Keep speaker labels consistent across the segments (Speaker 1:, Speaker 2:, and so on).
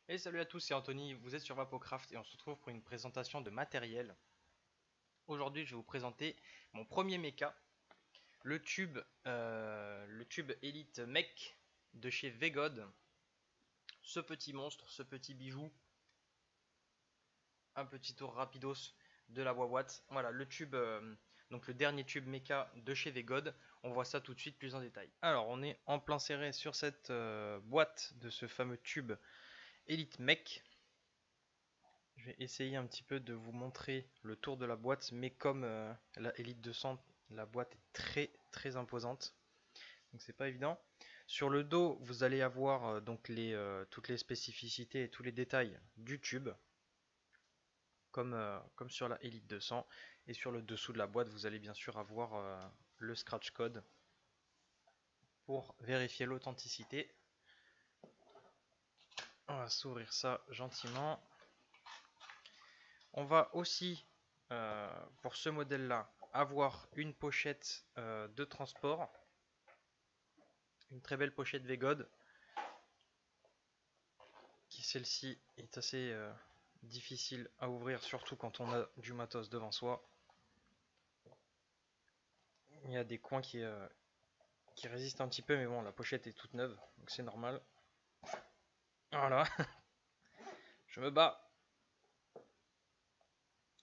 Speaker 1: Et salut à tous, c'est Anthony, vous êtes sur Vapocraft et on se retrouve pour une présentation de matériel. Aujourd'hui, je vais vous présenter mon premier mecha, le tube Elite Mech de chez Vegod. Ce petit monstre, ce petit bijou, un petit tour rapidos de la boîte. Voilà, le tube, donc le dernier tube mecha de chez Vegod. On voit ça tout de suite plus en détail. Alors, on est en plein serré sur cette boîte de ce fameux tube Elite Mech. Je vais essayer un petit peu de vous montrer le tour de la boîte, mais comme la Elite 200, la boîte est très très imposante, donc c'est pas évident. Sur le dos, vous allez avoir donc toutes les spécificités et tous les détails du tube, comme sur la Elite 200. Et sur le dessous de la boîte, vous allez bien sûr avoir le scratch code pour vérifier l'authenticité. On va s'ouvrir ça gentiment. On va aussi, pour ce modèle-là, avoir une pochette de transport, une très belle pochette Vegod, qui celle-ci est assez difficile à ouvrir, surtout quand on a du matos devant soi. Il y a des coins qui résistent un petit peu, mais bon, la pochette est toute neuve, donc c'est normal. Voilà, je me bats.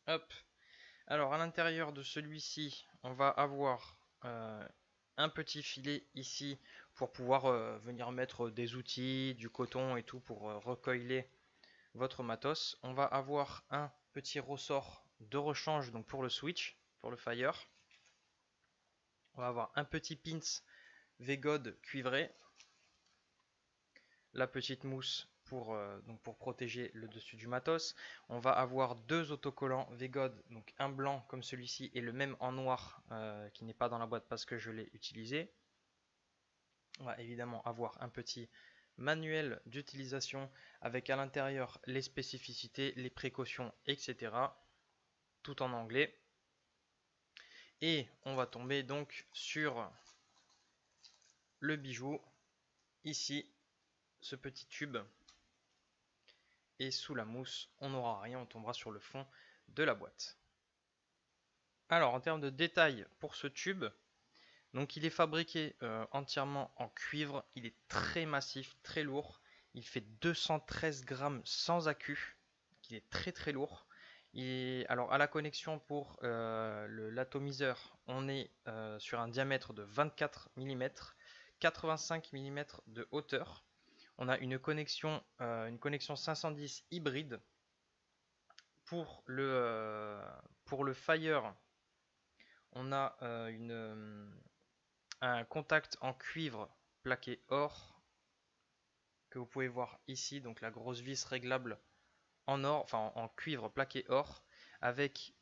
Speaker 1: Hop. Alors, à l'intérieur de celui-ci, on va avoir un petit filet ici pour pouvoir venir mettre des outils, du coton et tout pour recoiler votre matos. On va avoir un petit ressort de rechange donc pour le switch, pour le fire. On va avoir un petit pins Vegod cuivré, la petite mousse pour protéger le dessus du matos. On va avoir deux autocollants Vegod, donc un blanc comme celui-ci et le même en noir qui n'est pas dans la boîte parce que je l'ai utilisé. On va évidemment avoir un petit manuel d'utilisation avec à l'intérieur les spécificités, les précautions, etc. tout en anglais. Et on va tomber donc sur le bijou, ici, ce petit tube. Et sous la mousse, on n'aura rien, on tombera sur le fond de la boîte. Alors en termes de détails pour ce tube, donc il est fabriqué entièrement en cuivre, il est très massif, très lourd, il fait 213 grammes sans accu, il est très très lourd. Alors à la connexion pour l'atomiseur, on est sur un diamètre de 24 mm, 85 mm de hauteur. On a une connexion 510 hybride. Pour le Fire, on a un contact en cuivre plaqué or que vous pouvez voir ici, donc la grosse vis réglable en or, enfin en cuivre plaqué or, avec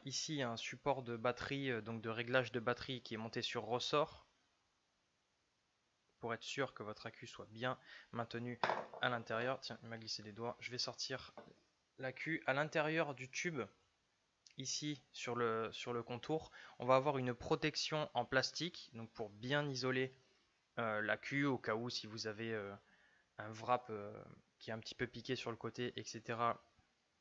Speaker 1: ici un support de batterie, donc de réglage de batterie qui est monté sur ressort pour être sûr que votre accu soit bien maintenu à l'intérieur. Tiens, il m'a glissé des doigts. Je vais sortir l'accu à l'intérieur du tube. Ici sur le contour, on va avoir une protection en plastique, donc pour bien isoler l'accu au cas où si vous avez un wrap qui est un petit peu piqué sur le côté, etc.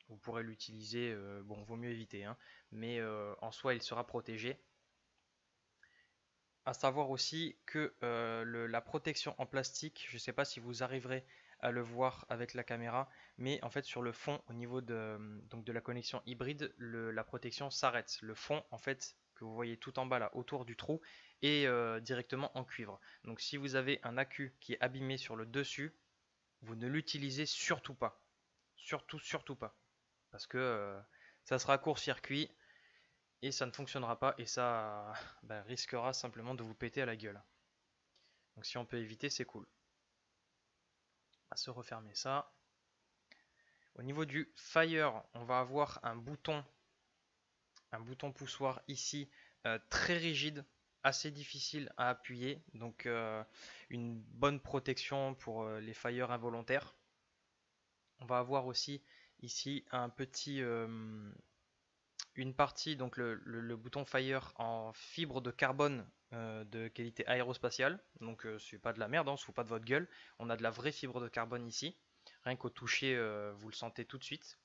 Speaker 1: Vous pourrez l'utiliser, bon, vaut mieux éviter, hein, mais en soi il sera protégé. À savoir aussi que la protection en plastique, je ne sais pas si vous arriverez à le voir avec la caméra, mais en fait sur le fond, au niveau donc de la connexion hybride, la protection s'arrête. Le fond, en fait, que vous voyez tout en bas là, autour du trou, est directement en cuivre. Donc si vous avez un accu qui est abîmé sur le dessus, vous ne l'utilisez surtout pas. Surtout pas. Parce que ça sera court-circuit et ça ne fonctionnera pas et ça risquera simplement de vous péter à la gueule. Donc si on peut éviter, c'est cool. On va se refermer ça. Au niveau du Fire, on va avoir un bouton poussoir ici très rigide, assez difficile à appuyer, donc une bonne protection pour les Fire involontaires. On va avoir aussi ici une partie, donc le bouton Fire en fibre de carbone de qualité aérospatiale. Donc c'est pas de la merde, on se fout pas de votre gueule. On a de la vraie fibre de carbone ici. Rien qu'au toucher, vous le sentez tout de suite.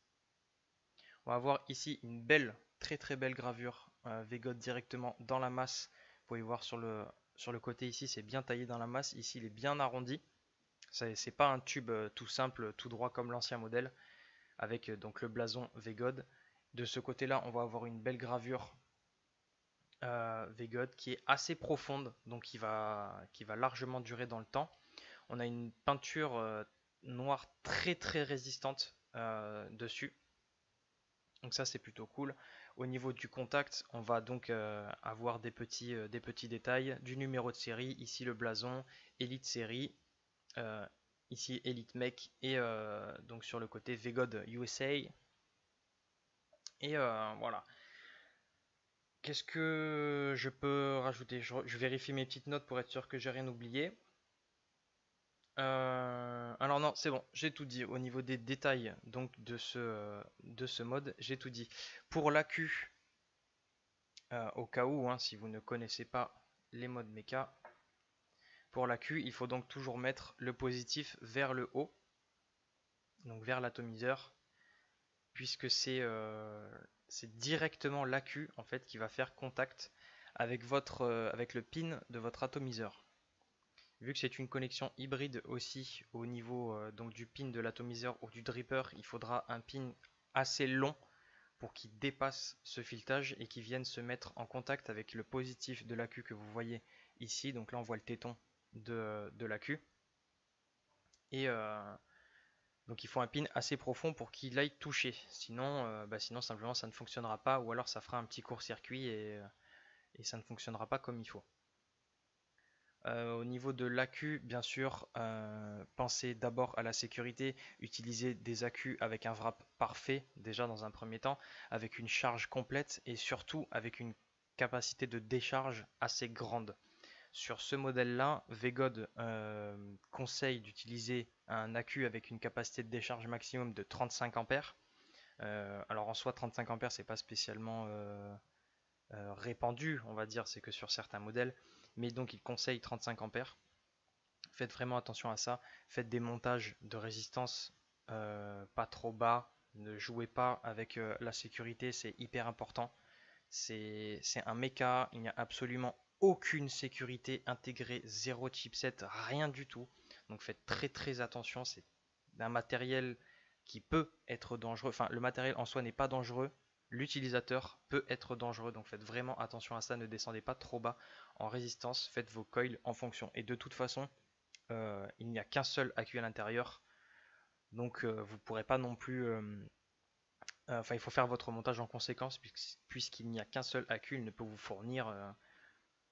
Speaker 1: On va avoir ici une belle, très très belle gravure Vegode directement dans la masse. Vous pouvez voir sur le côté ici, c'est bien taillé dans la masse. Ici, il est bien arrondi. C'est pas un tube tout simple, tout droit comme l'ancien modèle, avec donc le blason Vegode. De ce côté-là, on va avoir une belle gravure Vegode qui est assez profonde, donc qui va largement durer dans le temps. On a une peinture noire très très résistante dessus. Donc ça c'est plutôt cool. Au niveau du contact, on va donc avoir des petits détails, du numéro de série, ici le blason, Elite série, euh, ici Elite Mech et donc sur le côté Vegode USA. Et voilà. Qu'est-ce que je peux rajouter? Je vérifie mes petites notes pour être sûr que j'ai rien oublié. Alors non, c'est bon, j'ai tout dit au niveau des détails donc de ce mode, j'ai tout dit. Pour l'AQ, au cas où, hein, si vous ne connaissez pas les modes mecha, pour l'AQ, il faut donc toujours mettre le positif vers le haut, donc vers l'atomiseur, puisque c'est directement l'AQ en fait qui va faire contact avec avec le pin de votre atomiseur. Vu que c'est une connexion hybride aussi au niveau donc du pin de l'atomiseur ou du dripper, il faudra un pin assez long pour qu'il dépasse ce filetage et qu'il vienne se mettre en contact avec le positif de l'AQ que vous voyez ici. Donc là on voit le téton de l'AQ. Et donc il faut un pin assez profond pour qu'il aille toucher. Sinon, sinon simplement ça ne fonctionnera pas ou alors ça fera un petit court-circuit et ça ne fonctionnera pas comme il faut. Au niveau de l'AQ, bien sûr, pensez d'abord à la sécurité, utilisez des AQ avec un wrap parfait déjà dans un premier temps, avec une charge complète et surtout avec une capacité de décharge assez grande. Sur ce modèle-là, Vegode conseille d'utiliser un AQ avec une capacité de décharge maximum de 35 ampères. Alors en soi, 35 ampères, c'est pas spécialement répandu, on va dire, c'est que sur certains modèles, mais donc il conseille 35 ampères. Faites vraiment attention à ça, faites des montages de résistance pas trop bas, ne jouez pas avec la sécurité, c'est hyper important. C'est un mecha, il n'y a absolument aucune sécurité intégrée, zéro chipset, rien du tout. Donc faites très très attention, c'est un matériel qui peut être dangereux. Enfin, le matériel en soi n'est pas dangereux, l'utilisateur peut être dangereux. Donc faites vraiment attention à ça, ne descendez pas trop bas en résistance, faites vos coils en fonction. Et de toute façon, il n'y a qu'un seul AQ à l'intérieur, donc vous ne pourrez pas non plus enfin, il faut faire votre montage en conséquence, puisqu'il n'y a qu'un seul AQ, il ne peut vous fournir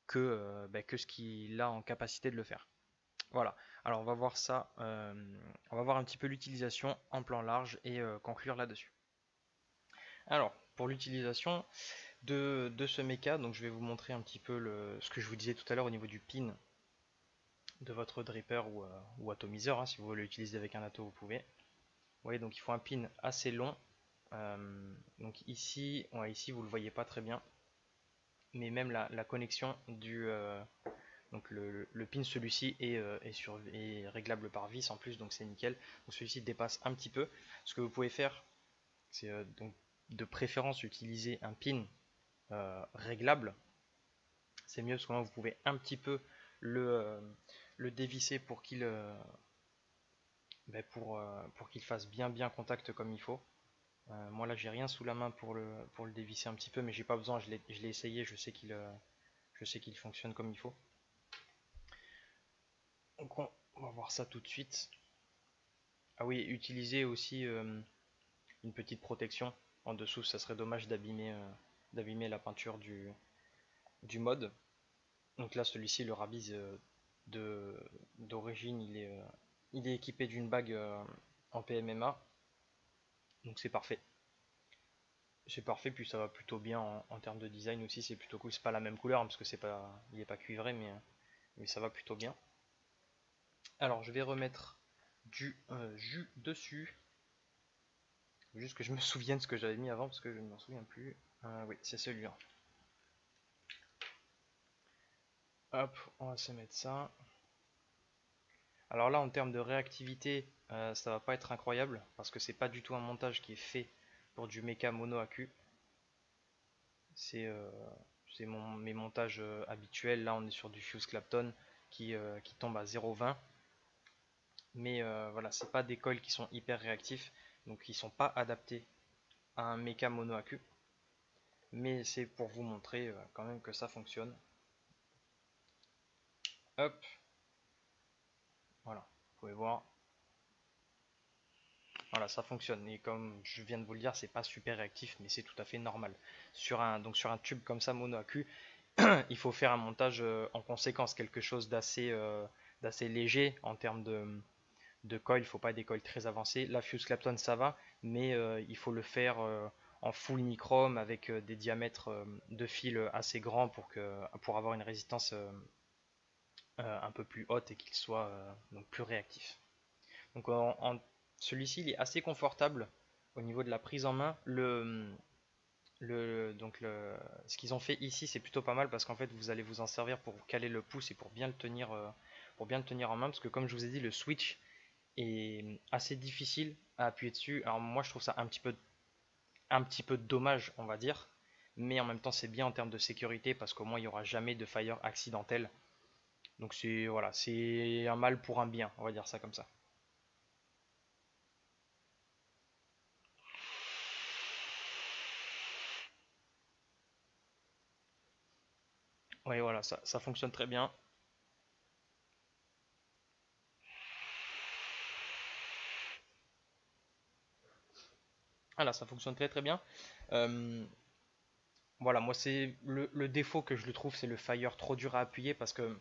Speaker 1: que ce qu'il a en capacité de le faire. Voilà, alors on va voir ça, on va voir un petit peu l'utilisation en plan large et conclure là-dessus. Alors, pour l'utilisation de ce mecha, donc je vais vous montrer un petit peu ce que je vous disais tout à l'heure au niveau du pin de votre dripper ou atomiseur, hein, si vous voulez l'utiliser avec un ato, vous pouvez. Vous voyez, donc il faut un pin assez long. Donc ici, ouais, ici vous le voyez pas très bien, mais même la connexion donc le pin celui-ci est réglable par vis en plus, donc c'est nickel. Donc celui-ci dépasse un petit peu. Ce que vous pouvez faire, c'est donc de préférence utiliser un pin réglable. C'est mieux parce que là vous pouvez un petit peu le dévisser pour pour qu'il fasse bien contact comme il faut. Moi là j'ai rien sous la main pour le dévisser un petit peu, mais j'ai pas besoin, je l'ai essayé, je sais qu'il fonctionne comme il faut. Donc on va voir ça tout de suite. Ah oui, utiliser aussi une petite protection en dessous, ça serait dommage d'abîmer la peinture du mode. Donc là celui-ci, le Rabiz d'origine, il est équipé d'une bague en PMMA, donc c'est parfait. C'est parfait, puis ça va plutôt bien en termes de design aussi, c'est plutôt cool. C'est pas la même couleur parce que il est pas cuivré, mais ça va plutôt bien. Alors je vais remettre du jus dessus. Juste que je me souvienne ce que j'avais mis avant parce que je ne m'en souviens plus. Oui, c'est celui-là. Hop, on va se mettre ça. Alors là, en termes de réactivité, ça va pas être incroyable parce que c'est pas du tout un montage qui est fait pour du mecha mono AQ. C'est mes montages habituels. Là, on est sur du Fuse Clapton qui tombe à 0,20. Mais voilà, c'est pas des coils qui sont hyper réactifs, donc ils sont pas adaptés à un mecha mono AQ. Mais c'est pour vous montrer quand même que ça fonctionne. Hop, voilà, vous pouvez voir. Voilà, ça fonctionne. Et comme je viens de vous le dire, c'est pas super réactif, mais c'est tout à fait normal. Donc sur un tube comme ça mono AQ, il faut faire un montage en conséquence, quelque chose d'assez léger en termes de coil. Il ne faut pas des coils très avancés. La Fuse Clapton ça va, mais il faut le faire en full nichrome avec des diamètres de fil assez grands pour avoir une résistance un peu plus haute et qu'il soit donc plus réactif. Donc celui-ci il est assez confortable au niveau de la prise en main. Ce qu'ils ont fait ici c'est plutôt pas mal parce qu'en fait vous allez vous en servir pour caler le pouce et pour bien le tenir en main parce que comme je vous ai dit le switch est assez difficile à appuyer dessus. Alors moi je trouve ça un petit peu dommage on va dire, mais en même temps c'est bien en termes de sécurité parce qu'au moins il n'y aura jamais de fire accidentel. Donc c'est voilà, c'est un mal pour un bien, on va dire ça comme ça. Oui voilà, ça fonctionne très bien. Voilà, ça fonctionne très très bien. Euh, voilà, moi c'est le défaut que je le trouve, c'est le fire trop dur à appuyer parce que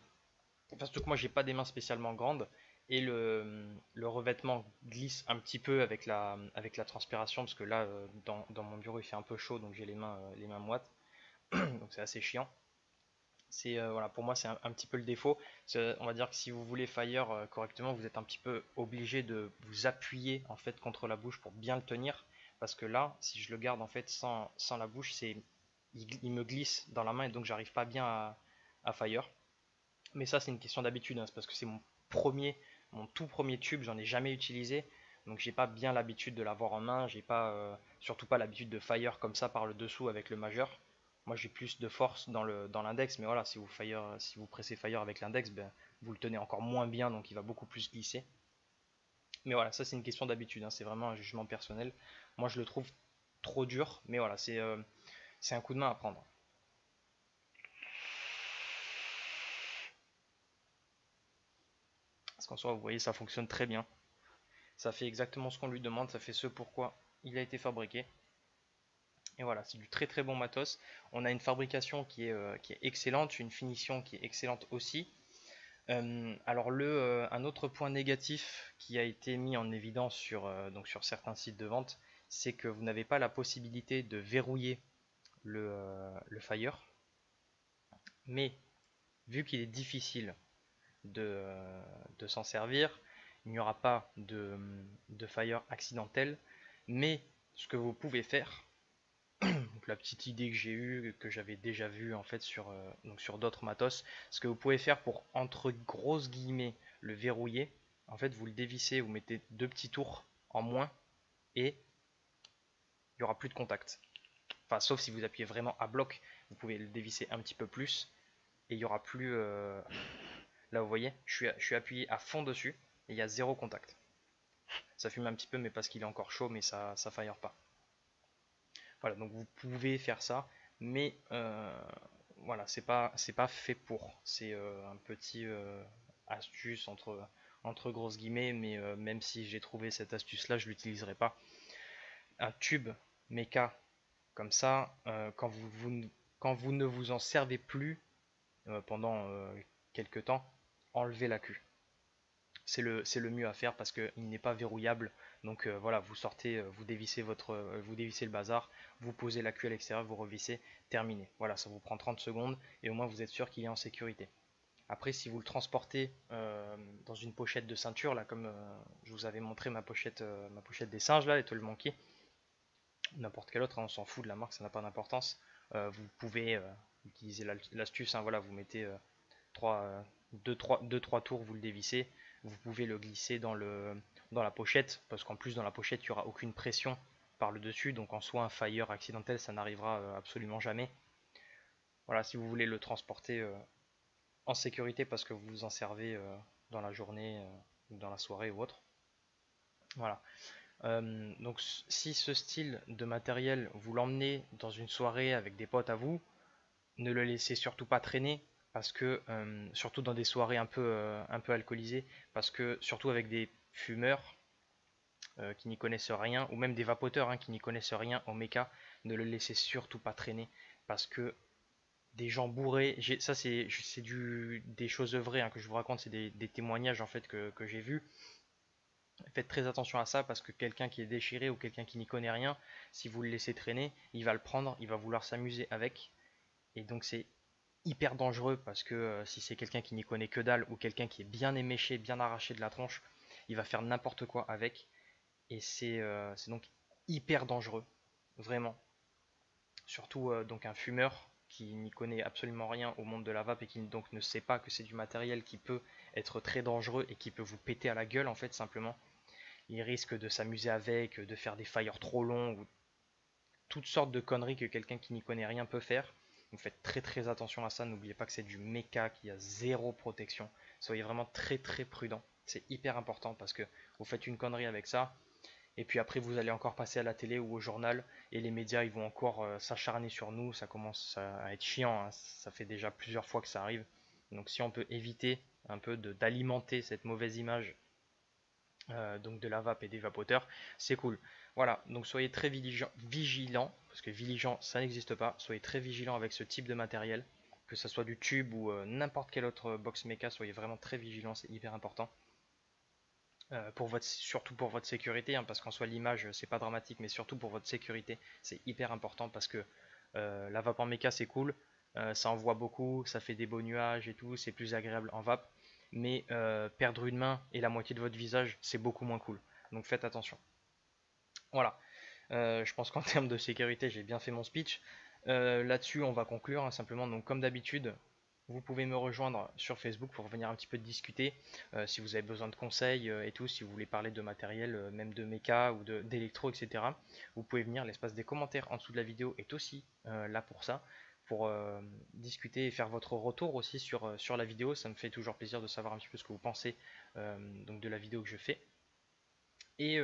Speaker 1: moi j'ai pas des mains spécialement grandes et le revêtement glisse un petit peu avec la transpiration parce que là dans mon bureau il fait un peu chaud donc j'ai les mains moites donc c'est assez chiant. C'est voilà, pour moi c'est un petit peu le défaut. On va dire que si vous voulez fire correctement, vous êtes un petit peu obligé de vous appuyer en fait contre la bouche pour bien le tenir parce que là si je le garde en fait sans la bouche il me glisse dans la main et donc j'arrive pas bien à fire. Mais ça, c'est une question d'habitude, hein, c'est parce que c'est mon tout premier tube, j'en ai jamais utilisé. Donc j'ai pas bien l'habitude de l'avoir en main, j'ai pas surtout pas l'habitude de fire comme ça par le dessous avec le majeur. Moi j'ai plus de force dans l'index, mais voilà, si vous pressez fire avec l'index, ben, vous le tenez encore moins bien, donc il va beaucoup plus glisser. Mais voilà, ça c'est une question d'habitude, hein, c'est vraiment un jugement personnel. Moi je le trouve trop dur, mais voilà, c'est un coup de main à prendre. Parce qu'en soi, vous voyez, ça fonctionne très bien. Ça fait exactement ce qu'on lui demande, ça fait ce pourquoi il a été fabriqué. Et voilà, c'est du très très bon matos. On a une fabrication qui est excellente, une finition qui est excellente aussi. Alors un autre point négatif qui a été mis en évidence donc sur certains sites de vente, c'est que vous n'avez pas la possibilité de verrouiller le Fire. Mais vu qu'il est difficile de s'en servir, il n'y aura pas de Fire accidentel. Mais ce que vous pouvez faire, donc la petite idée que j'ai eue, que j'avais déjà vue en fait sur d'autres matos, ce que vous pouvez faire pour entre grosses guillemets le verrouiller, en fait vous le dévissez, vous mettez deux petits tours en moins et il n'y aura plus de contact. Enfin sauf si vous appuyez vraiment à bloc, vous pouvez le dévisser un petit peu plus et il n'y aura plus... là vous voyez, je suis appuyé à fond dessus et il y a zéro contact. Ça fume un petit peu mais parce qu'il est encore chaud mais ça fire pas. Voilà, donc vous pouvez faire ça, mais voilà, c'est pas fait pour. C'est un petit astuce entre grosses guillemets, mais même si j'ai trouvé cette astuce-là, je l'utiliserai pas. Un tube méca comme ça, quand vous ne vous en servez plus pendant quelques temps, enlevez la queue. C'est le mieux à faire parce qu'il n'est pas verrouillable. Donc voilà, vous sortez, vous dévissez le bazar, vous posez la queue à l'extérieur, vous revissez, terminé. Voilà, ça vous prend 30 secondes et au moins vous êtes sûr qu'il est en sécurité. Après, si vous le transportez dans une pochette de ceinture, là comme je vous avais montré ma pochette des singes, là, les Toll Monkey, n'importe quelle autre, hein, on s'en fout de la marque, ça n'a pas d'importance. Vous pouvez utiliser l'astuce, hein, voilà, vous mettez 2-3 tours, vous le dévissez, vous pouvez le glisser dans la pochette, parce qu'en plus dans la pochette il n'y aura aucune pression par le dessus, donc en soi un fire accidentel ça n'arrivera absolument jamais. Voilà, si vous voulez le transporter en sécurité parce que vous vous en servez dans la journée ou dans la soirée ou autre. Voilà. Donc si ce style de matériel vous l'emmenez dans une soirée avec des potes à vous, ne le laissez surtout pas traîner parce que surtout dans des soirées un peu alcoolisées, parce que surtout avec des fumeurs qui n'y connaissent rien, ou même des vapoteurs qui n'y connaissent rien au méca, ne le laissez surtout pas traîner parce que des gens bourrés, ça c'est des choses vraies que je vous raconte, c'est des témoignages en fait que j'ai vus. Faites très attention à ça parce que quelqu'un qui est déchiré ou quelqu'un qui n'y connaît rien, si vous le laissez traîner, il va le prendre, il va vouloir s'amuser avec. Et donc c'est hyper dangereux parce que si c'est quelqu'un qui n'y connaît que dalle ou quelqu'un qui est bien éméché, bien arraché de la tronche, il va faire n'importe quoi avec. Et c'est donc hyper dangereux, vraiment. Surtout donc un fumeur qui n'y connaît absolument rien au monde de la vape et qui donc ne sait pas que c'est du matériel qui peut être très dangereux et qui peut vous péter à la gueule en fait simplement. Il risque de s'amuser avec, de faire des fires trop longs, ou toutes sortes de conneries que quelqu'un qui n'y connaît rien peut faire. Donc faites très très attention à ça, n'oubliez pas que c'est du méca, qui a zéro protection. Soyez vraiment très très prudent, c'est hyper important parce que vous faites une connerie avec ça, et puis après vous allez encore passer à la télé ou au journal, et les médias ils vont encore s'acharner sur nous, ça commence à être chiant, ça fait déjà plusieurs fois que ça arrive. Donc si on peut éviter un peu d'alimenter cette mauvaise image donc de la vape et des vapoteurs, c'est cool. Voilà, donc soyez très vigilants, parce que vigilant ça n'existe pas, soyez très vigilants avec ce type de matériel, que ce soit du tube ou n'importe quel autre box mecha, soyez vraiment très vigilants, c'est hyper important. Surtout pour votre sécurité, parce qu'en soi l'image c'est pas dramatique, mais surtout pour votre sécurité, c'est hyper important parce que la vape en méca c'est cool, ça envoie beaucoup, ça fait des beaux nuages et tout, c'est plus agréable en vape, mais perdre une main et la moitié de votre visage c'est beaucoup moins cool, donc faites attention. Voilà, je pense qu'en termes de sécurité j'ai bien fait mon speech. Là-dessus on va conclure simplement, donc comme d'habitude vous pouvez me rejoindre sur Facebook pour venir un petit peu discuter si vous avez besoin de conseils et tout, si vous voulez parler de matériel, même de méca ou d'électro, etc. Vous pouvez venir, l'espace des commentaires en dessous de la vidéo est aussi là pour ça, pour discuter et faire votre retour aussi sur la vidéo. Ça me fait toujours plaisir de savoir un petit peu ce que vous pensez donc de la vidéo que je fais. Et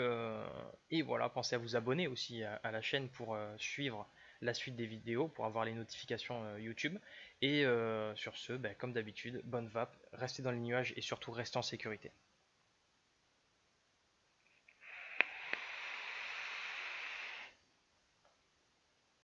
Speaker 1: voilà, pensez à vous abonner aussi à la chaîne pour suivre la suite des vidéos, pour avoir les notifications YouTube. Et sur ce, comme d'habitude, bonne vape, restez dans les nuages et surtout restez en sécurité.